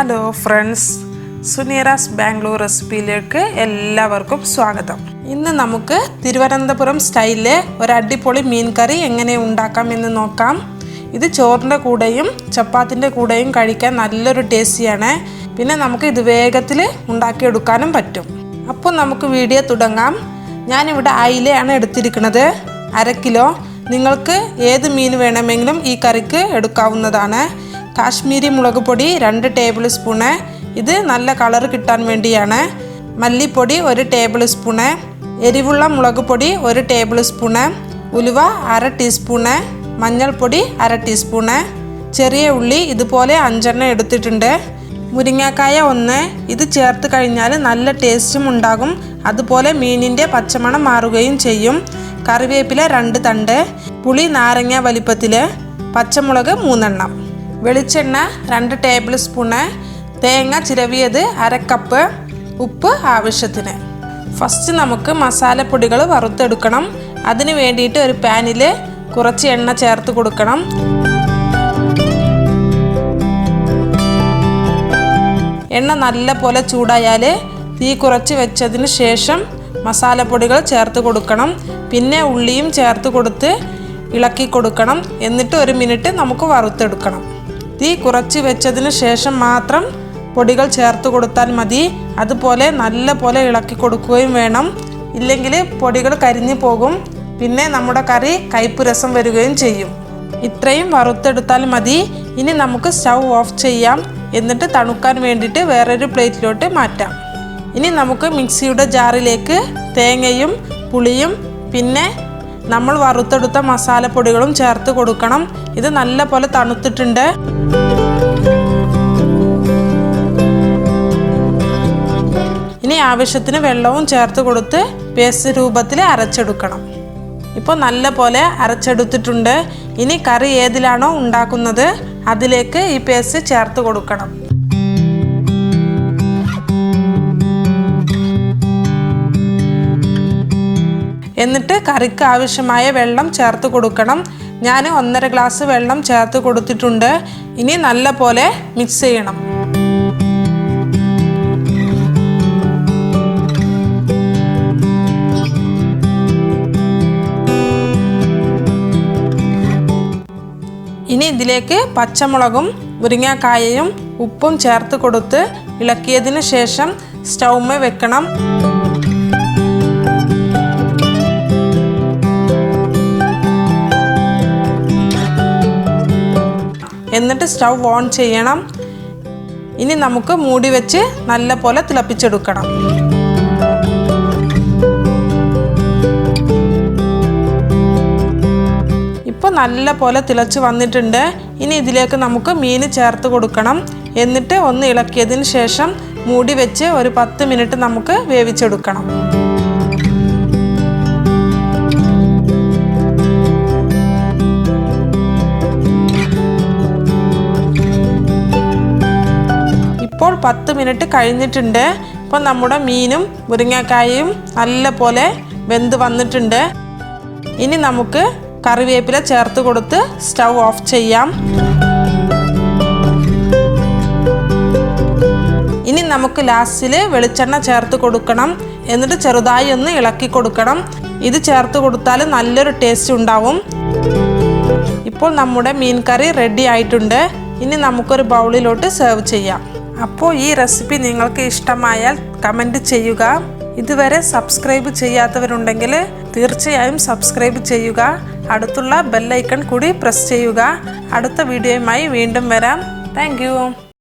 Hello friends, സുനീറാസ് Bangalore റെസിപ്പിയിലേക്ക് എല്ലാവർക്കും സ്വാഗതം. ഇന്ന് നമുക്ക് തിരുവനന്തപുരം സ്റ്റൈലിലെ ഒരു അടിപൊളി മീൻ കറി എങ്ങനെ ഉണ്ടാക്കാം എന്ന് നോക്കാം. ഇത് ചോറിൻ്റെ കൂടെയും ചപ്പാത്തിൻ്റെ കൂടെയും കഴിക്കാൻ നല്ലൊരു ടേസ്റ്റിയാണ്. പിന്നെ നമുക്ക് ഇത് വേഗത്തിൽ ഉണ്ടാക്കിയെടുക്കാനും പറ്റും. അപ്പോൾ നമുക്ക് വീഡിയോ തുടങ്ങാം. ഞാനിവിടെ അയിലയാണ് എടുത്തിരിക്കുന്നത്, 1/2 കിലോ. നിങ്ങൾക്ക് ഏത് മീൻ വേണമെങ്കിലും ഈ കറിക്ക് എടുക്കാവുന്നതാണ്. കാശ്മീരി മുളക് പൊടി 2 ടേബിൾ സ്പൂണ്, ഇത് നല്ല കളർ കിട്ടാൻ വേണ്ടിയാണ്. മല്ലിപ്പൊടി 1 ടേബിൾ സ്പൂണ്, എരിവുള്ള മുളക് പൊടി 1 ടേബിൾ സ്പൂണ്, ഉലുവ 1/2 ടീസ്പൂണ്, മഞ്ഞൾപ്പൊടി 1/2 ടീസ്പൂണ്, ചെറിയ ഉള്ളി ഇതുപോലെ 5 എടുത്തിട്ടുണ്ട്. മുരിങ്ങാക്കായ 1, ഇത് ചേർത്ത് കഴിഞ്ഞാൽ നല്ല ടേസ്റ്റും ഉണ്ടാകും, അതുപോലെ മീനിൻ്റെ പച്ചമണം മാറുകയും ചെയ്യും. കറിവേപ്പില 2 തണ്ട്, പുളി നാരങ്ങ വലിപ്പത്തിൽ, പച്ചമുളക് 3 എണ്ണം, വെളിച്ചെണ്ണ 2 ടേബിൾ സ്പൂണ്, തേങ്ങ ചിരവിയത് 1/2 കപ്പ്, ഉപ്പ് ആവശ്യത്തിന്. ഫസ്റ്റ് നമുക്ക് മസാലപ്പൊടികൾ വറുത്തെടുക്കണം. അതിന് വേണ്ടിയിട്ട് ഒരു പാനിൽ കുറച്ച് എണ്ണ ചേർത്ത് കൊടുക്കണം. എണ്ണ നല്ല പോലെ ചൂടായാൽ തീ കുറച്ച് വെച്ചതിന് ശേഷം മസാലപ്പൊടികൾ ചേർത്ത് കൊടുക്കണം. പിന്നെ ഉള്ളിയും ചേർത്ത് കൊടുത്ത് ഇളക്കി കൊടുക്കണം. എന്നിട്ട് 1 മിനിറ്റ് നമുക്ക് വറുത്തെടുക്കണം. തീ കുറച്ച് വെച്ചതിന് ശേഷം മാത്രം പൊടികൾ ചേർത്ത് കൊടുത്താൽ മതി. അതുപോലെ നല്ല പോലെ ഇളക്കി കൊടുക്കുകയും വേണം, ഇല്ലെങ്കിൽ പൊടികൾ കരിഞ്ഞു പോകും. പിന്നെ നമ്മുടെ കറി കയ്പ്പ് രസം വരികയും ചെയ്യും. ഇത്രയും വറുത്തെടുത്താൽ മതി. ഇനി നമുക്ക് സ്റ്റൗ ഓഫ് ചെയ്യാം. എന്നിട്ട് തണുക്കാൻ വേണ്ടിയിട്ട് വേറൊരു പ്ലേറ്റിലോട്ട് മാറ്റാം. ഇനി നമുക്ക് മിക്സിയുടെ ജാറിലേക്ക് തേങ്ങയും പുളിയും പിന്നെ നമ്മൾ വറുത്തെടുത്ത മസാലപ്പൊടികളും ചേർത്ത് കൊടുക്കണം. ഇത് നല്ല പോലെ തണുത്തിട്ടുണ്ട്. ഇനി ആവശ്യത്തിന് വെള്ളവും ചേർത്ത് കൊടുത്ത് പേസ്റ്റ് രൂപത്തിൽ അരച്ചെടുക്കണം. ഇപ്പോൾ നല്ല പോലെ അരച്ചെടുത്തിട്ടുണ്ട്. ഇനി കറി ഏതിലാണോ ഉണ്ടാക്കുന്നത് അതിലേക്ക് ഈ പേസ്റ്റ് ചേർത്ത് കൊടുക്കണം. എന്നിട്ട് കറിക്ക് ആവശ്യമായ വെള്ളം ചേർത്ത് കൊടുക്കണം. ഞാൻ 1.5 ഗ്ലാസ് വെള്ളം ചേർത്ത് കൊടുത്തിട്ടുണ്ട്. ഇനി നല്ല പോലെ മിക്സ് ചെയ്യണം. ഇനി ഇതിലേക്ക് പച്ചമുളകും മുരിങ്ങാക്കായയും ഉപ്പും ചേർത്ത് കൊടുത്ത് ഇളക്കിയതിന് ശേഷം സ്റ്റൗമേ വെക്കണം. എന്നിട്ട് സ്റ്റൗ ഓൺ ചെയ്യണം. ഇനി നമുക്ക് മൂടി വെച്ച് നല്ല പോലെ തിളപ്പിച്ചെടുക്കണം. ഇപ്പോൾ നല്ല പോലെ തിളച്ച് വന്നിട്ടുണ്ട്. ഇനി ഇതിലേക്ക് നമുക്ക് മീൻ ചേർത്ത് കൊടുക്കണം. എന്നിട്ട് ഒന്ന് ഇളക്കിയതിന് ശേഷം മൂടി വെച്ച് ഒരു 10 മിനിറ്റ് നമുക്ക് വേവിച്ചെടുക്കണം. ഇപ്പോൾ 10 മിനിറ്റ് കഴിഞ്ഞിട്ടുണ്ട്. ഇപ്പോൾ നമ്മുടെ മീനും മുരിങ്ങാക്കായയും നല്ല പോലെ വെന്ത് വന്നിട്ടുണ്ട്. ഇനി നമുക്ക് കറിവേപ്പില ചേർത്ത് കൊടുത്ത് സ്റ്റൗ ഓഫ് ചെയ്യാം. ഇനി നമുക്ക് ലാസ്റ്റിൽ വെളിച്ചെണ്ണ ചേർത്ത് കൊടുക്കണം. എന്നിട്ട് ചെറുതായി ഒന്ന് ഇളക്കി കൊടുക്കണം. ഇത് ചേർത്ത് കൊടുത്താൽ നല്ലൊരു ടേസ്റ്റ് ഉണ്ടാവും. ഇപ്പോൾ നമ്മുടെ മീൻ കറി റെഡി ആയിട്ടുണ്ട്. ഇനി നമുക്കൊരു ബൗളിലോട്ട് സെർവ് ചെയ്യാം. അപ്പോൾ ഈ റെസിപ്പി നിങ്ങൾക്ക് ഇഷ്ടമായാൽ കമൻറ്റ് ചെയ്യുക. ഇതുവരെ സബ്സ്ക്രൈബ് ചെയ്യാത്തവരുണ്ടെങ്കിൽ തീർച്ചയായും സബ്സ്ക്രൈബ് ചെയ്യുക. അടുത്തുള്ള ബെല്ലൈക്കൺ കൂടി പ്രസ് ചെയ്യുക. അടുത്ത വീഡിയോയുമായി വീണ്ടും വരാം. Thank you.